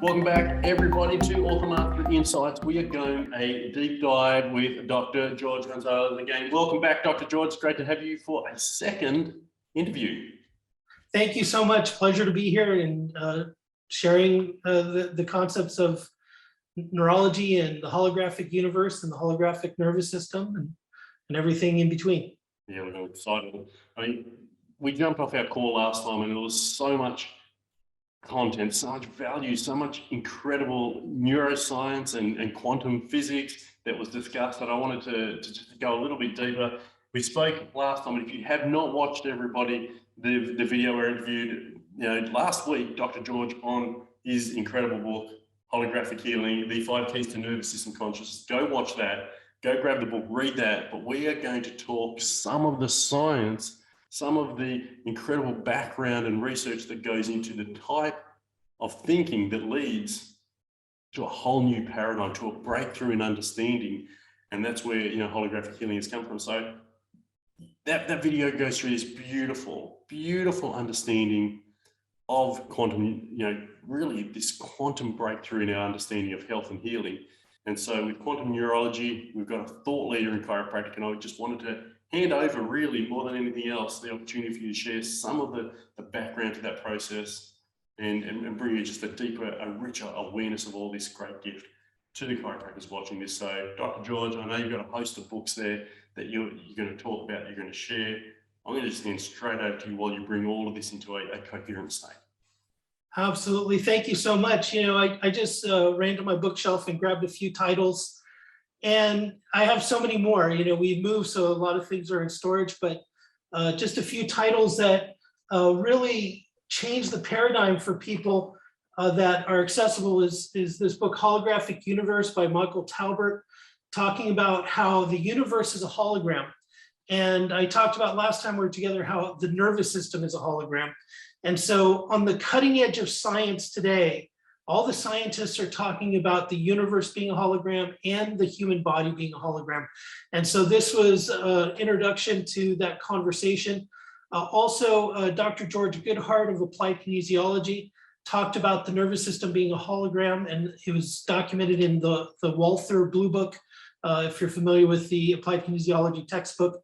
Welcome back, everybody, to Orthopaedic Insights. We are going a deep dive with Dr. George Gonzalez again. Welcome back, Dr. George. It's great to have you for a second interview. Thank you so much. Pleasure to be here and sharing the concepts of neurology and the holographic universe and the holographic nervous system and everything in between. Yeah, we're excited. I mean, we jumped off our call last time and there was so much content, so much value, so much incredible neuroscience and quantum physics that was discussed that I wanted to just go a little bit deeper. We spoke last time, and if you have not watched, everybody, the video we interviewed, last week, Dr. George on his incredible book, Holographic Healing, The 5 Keys to Nervous System Consciousness. Go watch that, go grab the book, read that, but we are going to talk some of the science, some of the incredible background and research that goes into the type of thinking that leads to a whole new paradigm, to a breakthrough in understanding. And that's where, holographic healing has come from. So that video goes through this beautiful understanding of quantum, really this quantum breakthrough in our understanding of health and healing. And so with quantum neurology, we've got a thought leader in chiropractic, and I just wanted to hand over, really, more than anything else, the opportunity for you to share some of the background to that process and bring you just a deeper, a richer awareness of all this great gift to the chiropractors watching this. So, Dr. George, I know you've got a host of books there that you're going to talk about, you're going to share. I'm going to just hand straight over to you while you bring all of this into a coherent state. Absolutely. Thank you so much. I just ran to my bookshelf and grabbed a few titles. And I have so many more. We've moved, so a lot of things are in storage, but just a few titles that really change the paradigm for people that are accessible is this book, Holographic Universe by Michael Talbot, talking about how the universe is a hologram. And I talked about last time we were together how the nervous system is a hologram. And so on the cutting edge of science today, all the scientists are talking about the universe being a hologram and the human body being a hologram. And so this was an introduction to that conversation. Also, Dr. George Goodhart of Applied Kinesiology talked about the nervous system being a hologram, and it was documented in the Walther Blue Book, if you're familiar with the Applied Kinesiology textbook.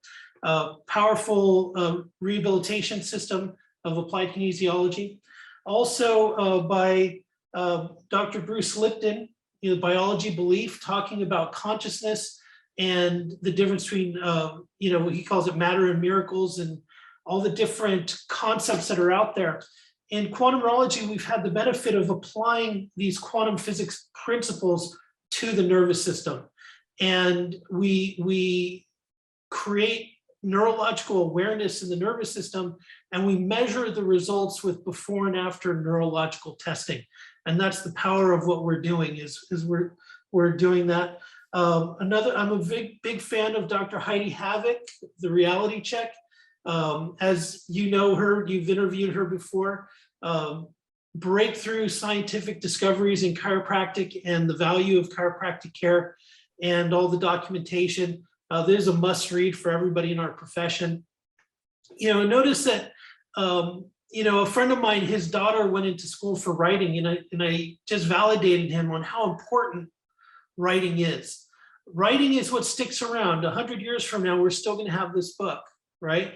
Powerful rehabilitation system of applied kinesiology. Also by Dr. Bruce Lipton, biology belief, talking about consciousness and the difference between, he calls it matter and miracles and all the different concepts that are out there. In quantum neurology, we've had the benefit of applying these quantum physics principles to the nervous system. And we create neurological awareness in the nervous system, and we measure the results with before and after neurological testing. And that's the power of what we're doing is we're doing that. I'm a big fan of Dr. Heidi Havoc, the reality check. As you know her, you've interviewed her before. Breakthrough scientific discoveries in chiropractic and the value of chiropractic care and all the documentation. There's a must read for everybody in our profession. Notice that, a friend of mine, his daughter went into school for writing, and I just validated him on how important writing is. Writing is what sticks around. 100 years from now, we're still going to have this book, right?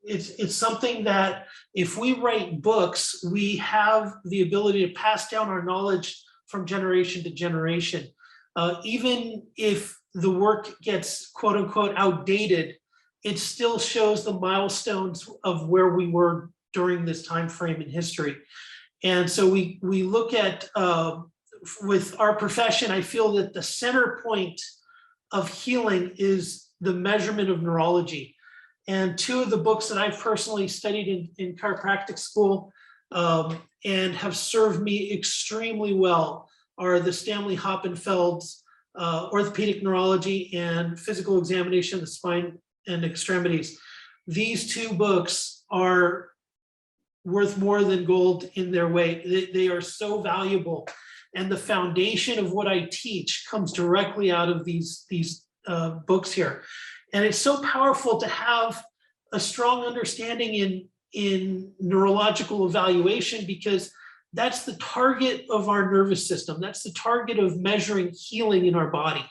It's something that if we write books, we have the ability to pass down our knowledge from generation to generation. Even if the work gets quote unquote outdated, it still shows the milestones of where we were during this time frame in history. And so we look at, with our profession, I feel that the center point of healing is the measurement of neurology. And two of the books that I've personally studied in chiropractic school and have served me extremely well are the Stanley Hoppenfield's Orthopaedic Neurology and Physical Examination of the Spine and Extremities. These two books are worth more than gold in their way. They are so valuable. And the foundation of what I teach comes directly out of these books here. And it's so powerful to have a strong understanding in neurological evaluation, because That's the target of our nervous system. That's the target of measuring healing in our body.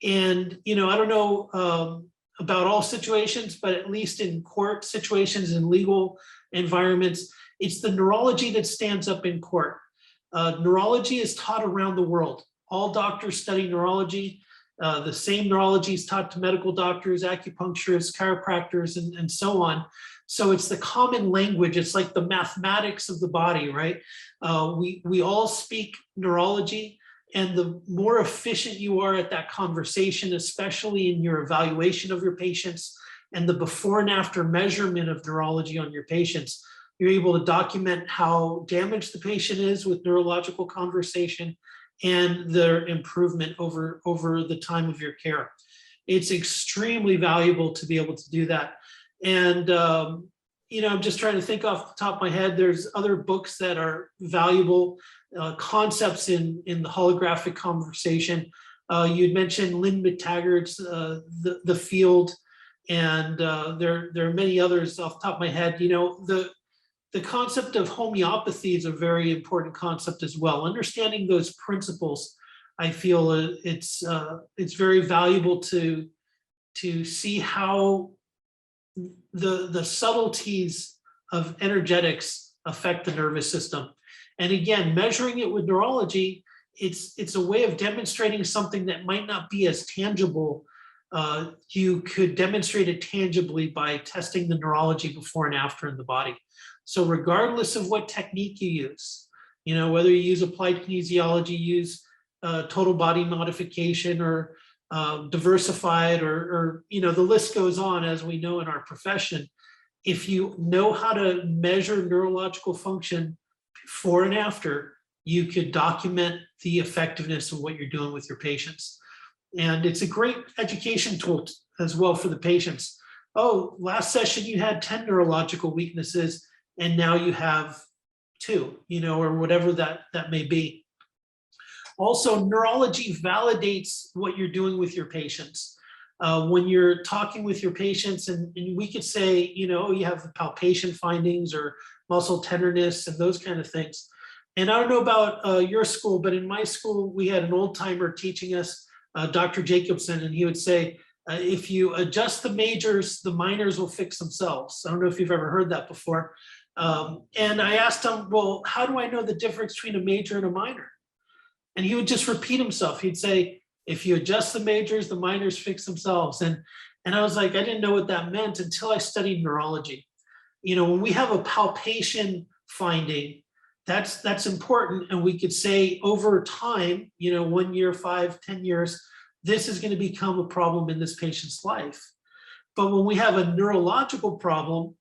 And, you know, I don't know about all situations, but at least in court situations and legal environments, it's the neurology that stands up in court. Neurology is taught around the world. All doctors study neurology. The same neurology is taught to medical doctors, acupuncturists, chiropractors, and so on. So it's the common language. It's like the mathematics of the body, right? We all speak neurology, and the more efficient you are at that conversation, especially in your evaluation of your patients and the before and after measurement of neurology on your patients, you're able to document how damaged the patient is with neurological conversation and their improvement over the time of your care. It's extremely valuable to be able to do that. And, you know, I'm just trying to think off the top of my head, there's other books that are valuable concepts in the holographic conversation. You'd mentioned Lynn McTaggart's The Field, and there are many others off the top of my head. You know, the concept of homeopathy is a very important concept as well. Understanding those principles, I feel it's very valuable to see how the subtleties of energetics affect the nervous system. And again, measuring it with neurology, it's a way of demonstrating something that might not be as tangible. You could demonstrate it tangibly by testing the neurology before and after in the body. So regardless of what technique you use, you know, whether you use applied kinesiology, use total body modification, or diversified, or, you know, the list goes on, as we know in our profession. If you know how to measure neurological function before and after, you could document the effectiveness of what you're doing with your patients. And it's a great education tool as well for the patients. Oh, last session you had 10 neurological weaknesses, and now you have 2, you know, or whatever that may be. Also, neurology validates what you're doing with your patients. When you're talking with your patients, and we could say, you know, you have palpation findings or muscle tenderness and those kind of things. And I don't know about your school, but in my school, we had an old timer teaching us, Dr. Jacobson, and he would say, if you adjust the majors, the minors will fix themselves. I don't know if you've ever heard that before. And I asked him, well, how do I know the difference between a major and a minor? And he would just repeat himself. He'd say, if you adjust the majors, the minors fix themselves. And I was like, I didn't know what that meant until I studied neurology. You know, when we have a palpation finding, that's important. And we could say over time, you know, 1 year, 5, 10 years, this is going to become a problem in this patient's life. But when we have a neurological problem,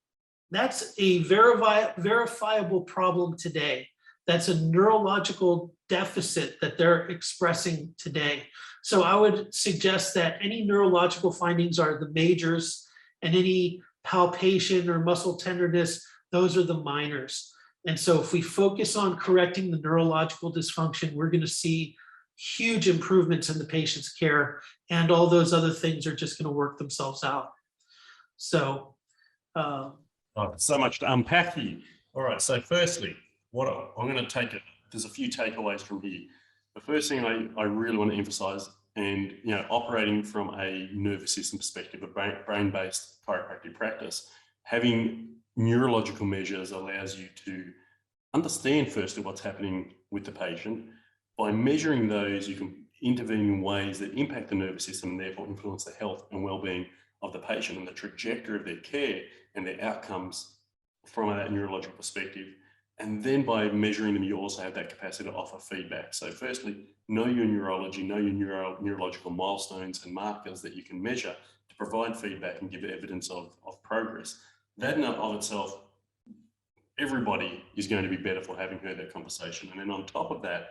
that's a verifiable problem today. That's a neurological deficit that they're expressing today. So I would suggest that any neurological findings are the majors, and any palpation or muscle tenderness, those are the minors. And so if we focus on correcting the neurological dysfunction, we're going to see huge improvements in the patient's care, and all those other things are just going to work themselves out. So so much to unpack here. All right, so firstly, I'm going to take it, there's a few takeaways from here. The first thing I really want to emphasize, and, you know, operating from a nervous system perspective, a brain-based chiropractic practice, having neurological measures allows you to understand firstly what's happening with the patient. By measuring those, you can intervene in ways that impact the nervous system and therefore influence the health and well-being of the patient and the trajectory of their care and their outcomes from that neurological perspective. And then by measuring them, you also have that capacity to offer feedback. So firstly, know your neurology, know your neurological milestones and markers that you can measure to provide feedback and give evidence of progress. That in and of itself, everybody is going to be better for having heard that conversation. And then on top of that,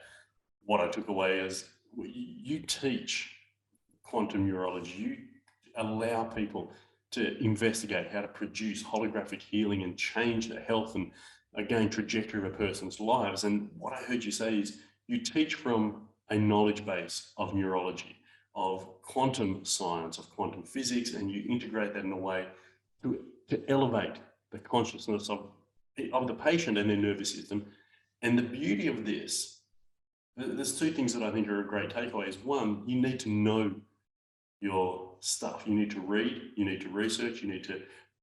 what I took away is you teach quantum neurology, you allow people to investigate how to produce holographic healing and change the health and, again, trajectory of a person's lives. And what I heard you say is you teach from a knowledge base of neurology, of quantum science, of quantum physics, and you integrate that in a way to elevate the consciousness of the patient and their nervous system, And the beauty of this, there's two things that I think are a great takeaways. One, you need to know your stuff. You need to read, you need to research, you need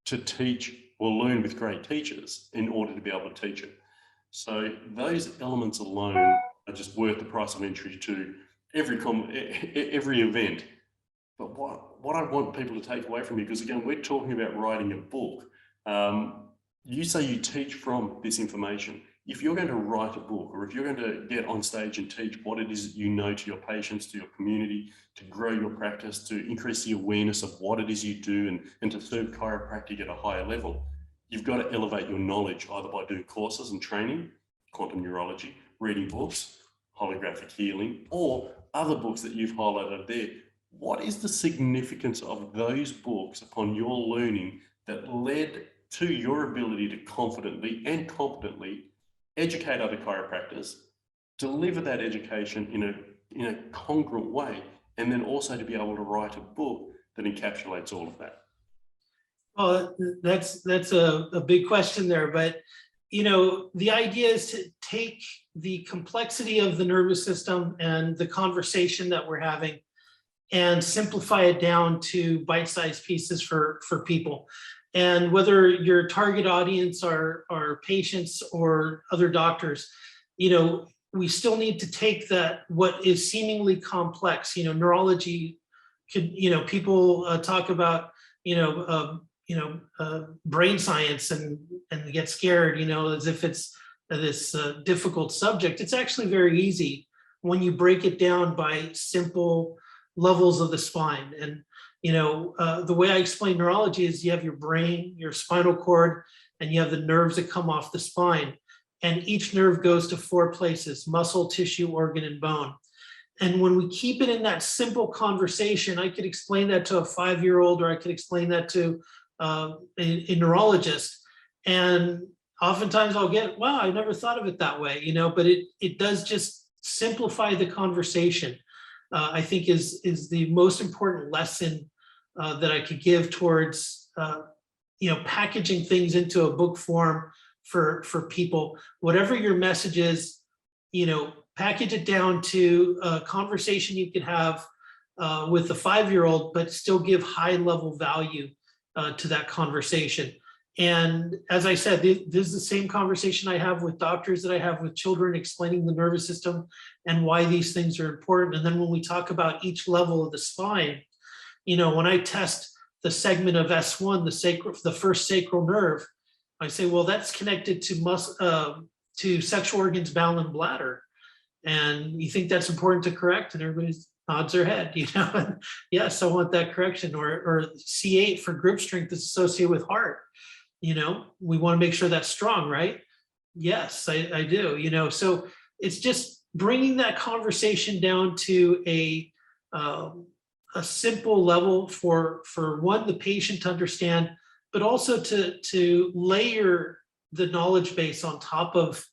to teach or learn with great teachers in order to be able to teach it. So those elements alone are just worth the price of entry to every event. But what I want people to take away from you, because again, we're talking about writing a book. You say you teach from this information. If you're going to write a book, or if you're going to get on stage and teach what it is that you know to your patients, to your community, to grow your practice, to increase the awareness of what it is you do, and to serve chiropractic at a higher level, you've got to elevate your knowledge either by doing courses and training, quantum neurology, reading books, holographic healing, or other books that you've highlighted there. What is the significance of those books upon your learning that led to your ability to confidently and competently educate other chiropractors, deliver that education in a congruent way, and then also to be able to write a book that encapsulates all of that? Well, that's a big question there, but the idea is to take the complexity of the nervous system and the conversation that we're having and simplify it down to bite-sized pieces for people. And whether your target audience are patients or other doctors, we still need to take that, what is seemingly complex, neurology could, people talk about, brain science and get scared, as if it's this difficult subject. It's actually very easy when you break it down by simple levels of the spine. And the way I explain neurology is you have your brain, your spinal cord, and you have the nerves that come off the spine. And each nerve goes to 4 places: muscle, tissue, organ, and bone. And when we keep it in that simple conversation, I could explain that to a 5-year-old, or I could explain that to a neurologist. And oftentimes I'll get, wow, I never thought of it that way, but it does just simplify the conversation. I think is the most important lesson that I could give towards packaging things into a book form for people. Whatever your message is, package it down to a conversation you can have with a 5-year-old, but still give high level value to that conversation. And as I said, this is the same conversation I have with doctors that I have with children, explaining the nervous system and why these things are important. And then when we talk about each level of the spine, when I test the segment of S1, the first sacral nerve, I say, well, that's connected to sexual organs, bowel, and bladder. And you think that's important to correct? And everybody nods their head, and yes, I want that correction. Or C8 for grip strength is associated with heart. We want to make sure that's strong, right? Yes, I do. So it's just bringing that conversation down to a simple level for one, the patient to understand, but also to layer the knowledge base on top of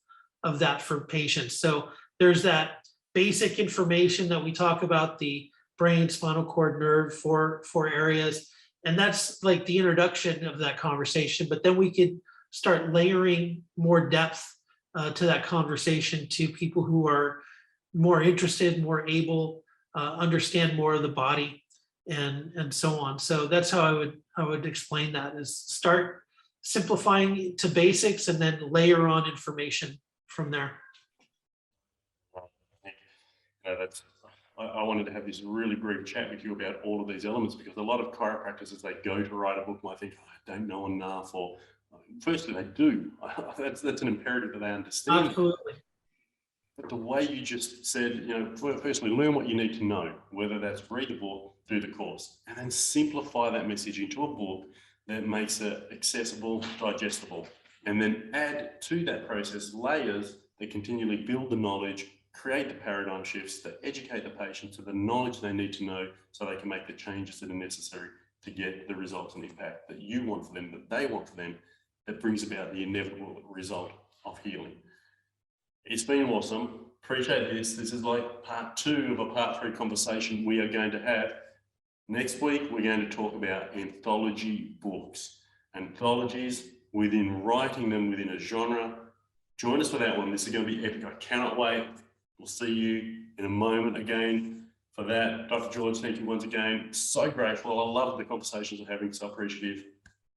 that for patients. So there's that basic information that we talk about, the brain, spinal cord, nerve, four areas. And that's like the introduction of that conversation. But then we could start layering more depth to that conversation to people who are more interested, more able, understand more of the body, and so on. So that's how I would explain that, is start simplifying to basics and then layer on information from there. I wanted to have this really brief chat with you about all of these elements, because a lot of chiropractors, as they go to write a book, might think, I don't know enough, or firstly, they do. That's an imperative that they understand. Absolutely. But the way you just said, firstly, learn what you need to know, whether that's read the book, do the course, and then simplify that message into a book that makes it accessible, digestible, and then add to that process layers that continually build the knowledge, create the paradigm shifts, that educate the patient to the knowledge they need to know so they can make the changes that are necessary to get the results and impact that you want for them, that they want for them, that brings about the inevitable result of healing. It's been awesome. Appreciate this. This is like part 2 of a part 3 conversation we are going to have. Next week, we're going to talk about anthology books. Anthologies, within writing them within a genre, join us for that one. This is going to be epic. I cannot wait. We'll see you in a moment again for that. Dr. George, thank you once again. So grateful. I love the conversations we're having. So appreciative.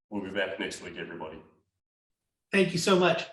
We'll be back next week, everybody. Thank you so much.